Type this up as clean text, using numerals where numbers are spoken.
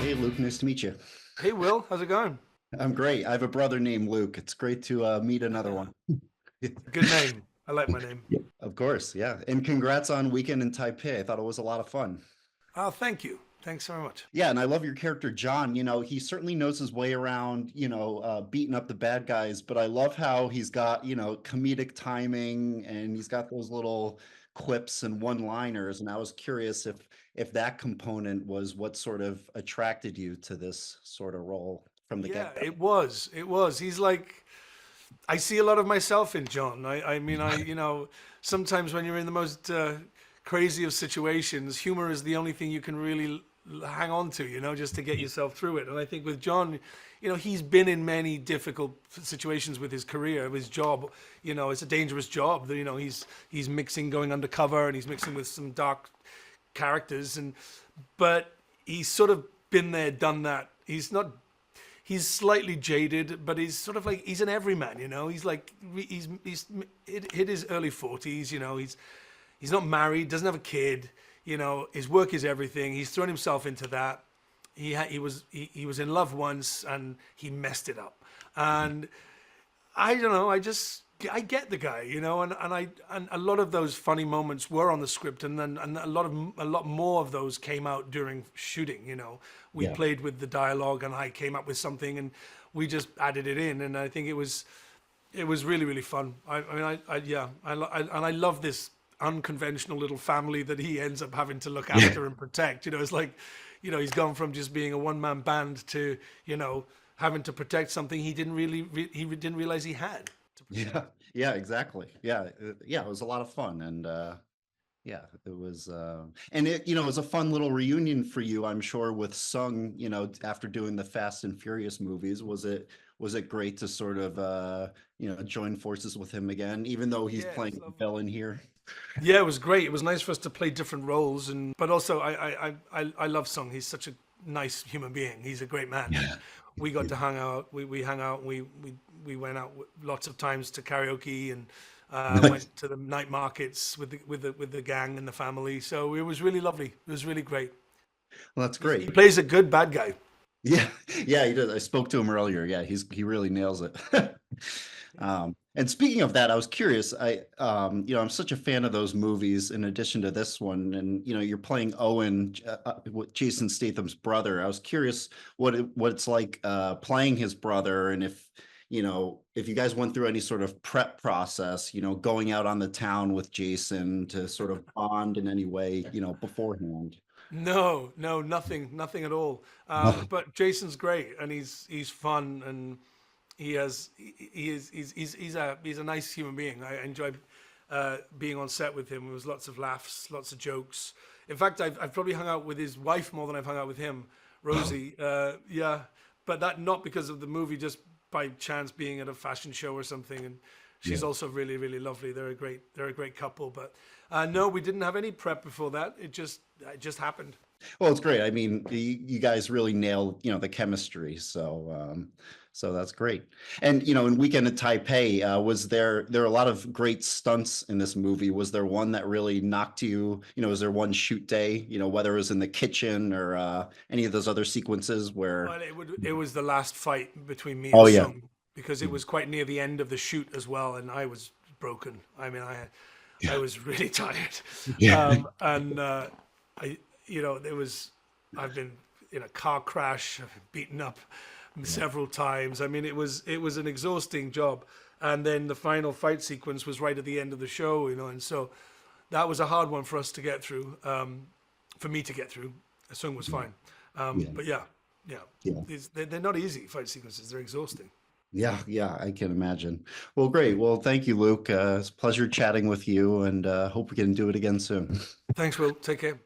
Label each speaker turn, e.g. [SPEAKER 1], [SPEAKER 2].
[SPEAKER 1] Hey, Luke, nice to meet you.
[SPEAKER 2] Hey Will, how's it going?
[SPEAKER 1] I'm great. I have a brother named Luke. It's great to meet another one.
[SPEAKER 2] Good name. I like my name.
[SPEAKER 1] Yeah. Of course, yeah. And congrats on Weekend in Taipei. I thought it was a lot of fun.
[SPEAKER 2] Oh, thank you. Thanks very much.
[SPEAKER 1] Yeah, and I love your character, John. He certainly knows his way around, beating up the bad guys, but I love how he's got, comedic timing and he's got those little quips and one-liners. And I was curious if that component was what sort of attracted you to this sort of role from the
[SPEAKER 2] Yeah,
[SPEAKER 1] get-go.
[SPEAKER 2] it was. It was. He's like, I see a lot of myself in John. I mean, sometimes when you're in the most crazy of situations, humor is the only thing you can really hang on to, just to get yourself through it. And I think with John, he's been in many difficult situations with his career, his job. It's a dangerous job. He's mixing going undercover and he's mixing with some dark characters, but he's sort of been there, done that. He's slightly jaded, but he's sort of like he's an everyman, He's like he's hit his early 40s, he's not married, doesn't have a kid, His work is everything. He's thrown himself into that. He was in love once and he messed it up, and I don't know. I get the guy, and a lot of those funny moments were on the script, and a lot more of those came out during shooting. We
[SPEAKER 1] Yeah.
[SPEAKER 2] played with the dialogue, and I came up with something, and we just added it in, and I think it was really really fun. I mean, yeah, and I love this unconventional little family that he ends up having to look
[SPEAKER 1] Yeah.
[SPEAKER 2] after and protect. It's like, he's gone from just being a one man band to having to protect something he didn't realize he had to protect.
[SPEAKER 1] Yeah, yeah, exactly. Yeah, yeah, it was a lot of fun, and yeah, it was, and it was a fun little reunion for you, I'm sure, with Sung. After doing the Fast and Furious movies, was it great to sort of join forces with him again, even though he's
[SPEAKER 2] Yeah, it was
[SPEAKER 1] playing a
[SPEAKER 2] lovely.
[SPEAKER 1] villain here?
[SPEAKER 2] Yeah, it was great. It was nice for us to play different roles, but also I love Sung. He's such a nice human being. He's a great man, and
[SPEAKER 1] Yeah,
[SPEAKER 2] we got
[SPEAKER 1] yeah,
[SPEAKER 2] to hang out. We hung out. We went out lots of times to karaoke and
[SPEAKER 1] nice.
[SPEAKER 2] went to the night markets with the gang and the family. So it was really lovely. It was really great.
[SPEAKER 1] Well, that's
[SPEAKER 2] He
[SPEAKER 1] great.
[SPEAKER 2] plays a good bad guy.
[SPEAKER 1] Yeah, yeah, he did. I spoke to him earlier. Yeah, he really nails it. And speaking of that, I was curious. I'm such a fan of those movies. In addition to this one, and you're playing Owen, with Jason Statham's brother. I was curious what it's like playing his brother, and if you guys went through any sort of prep process, going out on the town with Jason to sort of bond in any way, beforehand.
[SPEAKER 2] No, no, nothing at all.
[SPEAKER 1] No.
[SPEAKER 2] But Jason's great, and he's fun, and he's a nice human being. I enjoy being on set with him. There was lots of laughs, lots of jokes. In fact, I've probably hung out with his wife more than I've hung out with him, Rosie. Yeah, but that not because of the movie, just by chance being at a fashion show or something. And
[SPEAKER 1] Yeah.
[SPEAKER 2] she's also really, really lovely. They're a great couple. But no, we didn't have any prep before that. It just happened.
[SPEAKER 1] Well, it's great. I mean, you guys really nailed, the chemistry. So that's great. And in Weekend at Taipei, there are a lot of great stunts in this movie. Was there one that really knocked you? Was there one shoot day? Whether it was in the kitchen or any of those other sequences where?
[SPEAKER 2] Well, it was the last fight between me and
[SPEAKER 1] Oh yeah,
[SPEAKER 2] Sung because it was quite near the end of the shoot as well, and I was broken. I mean, I
[SPEAKER 1] yeah,
[SPEAKER 2] was really tired,
[SPEAKER 1] yeah,
[SPEAKER 2] and I there was I've been in a car crash, I've been beaten up
[SPEAKER 1] yeah,
[SPEAKER 2] several times. I mean, it was an exhausting job, and then the final fight sequence was right at the end of the show, and so that was a hard one for us to get through, for me to get through. Sung was fine,
[SPEAKER 1] yeah,
[SPEAKER 2] but yeah, yeah,
[SPEAKER 1] yeah.
[SPEAKER 2] they're not easy fight sequences. They're exhausting.
[SPEAKER 1] Yeah, yeah, I can imagine. Well, great. Well, thank you, Luke. It's a pleasure chatting with you, and hope we can do it again soon.
[SPEAKER 2] Thanks, Will. Take care.